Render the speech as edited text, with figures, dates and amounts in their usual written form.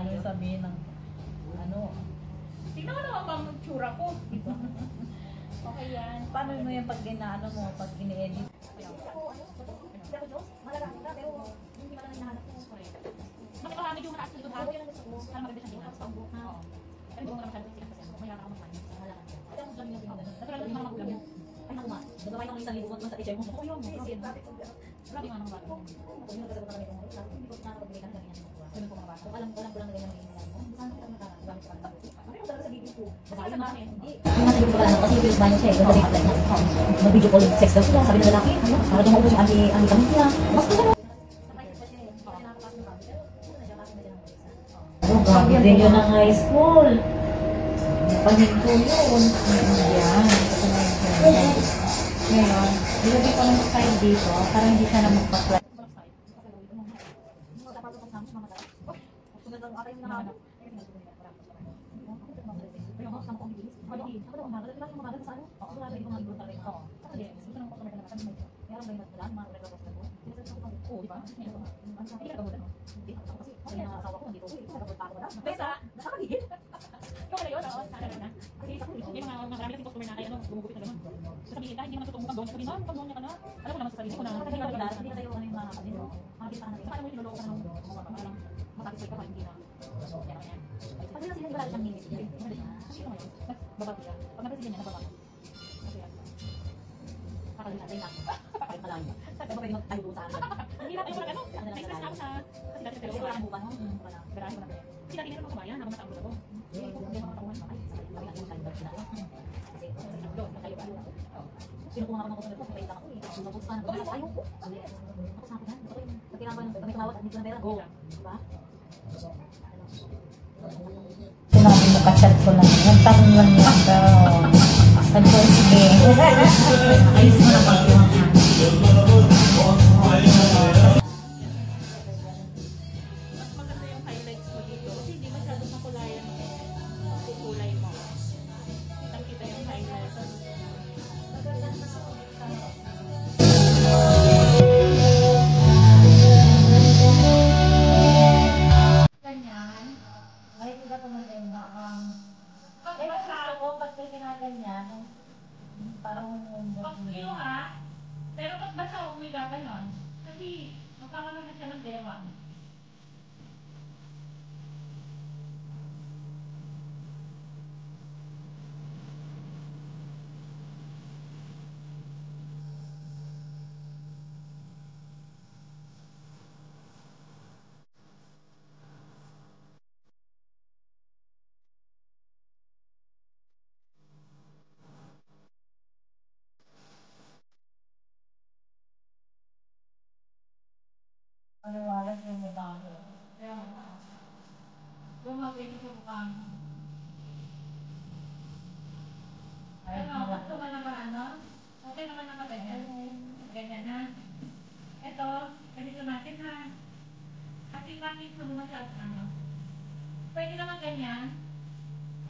ano sabihin ng ano. Tingnan mo naman bang tsura ko, di ba? Okay yan. Paano mo yung pag ginaano mo, pag ini-edit? Bakit ba medyo mataas dito ha? Para maganda siyang tingnan. Oo. Pero hindi mo naman masyadong sikat kasi may nakaka magmahal. Natural lang mga magulang mo. Ay naku ma, nagaway ko ng isang libugot mo sa teacher mo. Oo yun, grabe nga mga bata. Ako yung nagkasagot na kami kung hindi ko nakakapagbigay ka ng ganyan. Ganun po mga bata. Alam ko lang na ganyan ang ginagawa mo. Saan kita nagkagamit ka lang? Ano yung talaga sa video ko? Kasi sa bakit? Hindi. Yung nasa video ko lang kasi yung banyo siya. Yung nasa apply na. Mag-video call sex daw sila. Sabi ng lalaki, para daw maubos yung anti-kamit niya. Mas gusto mo. Grabe din yun ng high school. Napahinto yun. Yan. Ngayon, ilagay ko ng style dito para hindi siya na magpa-flat. Marami kasing customer na kaya gumugupit na naman. Sabihin ka, hindi naman tutong mukhang doon. Sabihin mo, mukhang doon niya ka na. Alam mo naman sa sarili ko na hindi ka kilala. Hindi ka sa'yo ano yung mga kapatid mo. Makakita ka na rin. Saka mo yung niloloko ka ng parang matatisay ka pa, hindi na. Yan, yan. Pag sila sila siyang minis. Kasi ito ngayon, babago siya. Pag napasigyan niya, nababago. Kasi yan. Kakalina, tayo na. Pakait pa lang. Sabi mo pwede mag-tayo doon sa akin. Hindi na tayo wala gano'n. Naistress na ako sa... Kasi dati pero wala ang buka no? Garahe ko na tayo. Kasi dati meron mga kabayan, habang nataambol ako. Hindi ko mga katawan. Ay, sa kanya yung time sila. Kinukuha ako ng kusunod ko, kapay lang ako eh. Tapos ka na, ayaw ko. Ako sa akin yan. Gusto ko yung pagkinaban, kami tumawag at hindi ko na pera. Go. Diba? Sinabi mo, kachat ko lang. Yung tanong lang yan daw. Sabi ko, sige. Ayos mo na pag-iwan ka. Mas maganda yung highlights mo dito kasi hindi masyadong makulayan yung kukulay mo. Kitang-kita yung highlights. Ganyan. Ay, hindi ka maganda. Eh, gusto ko, ba't may ginaganyan? Parang Pag kinuha, pero pag basa umiga ka nun, kasi magkakaroon na siya ng bewang. Paliwalas yung mukha ko. Kaya bumagay sa bukang. Ay, Ano, gusto mo naman ano? Okay naman naman ganyan. Ganyan na. Ito, ganito natin ha. Kasi bakit mo naman sa ano? Pwede naman ganyan.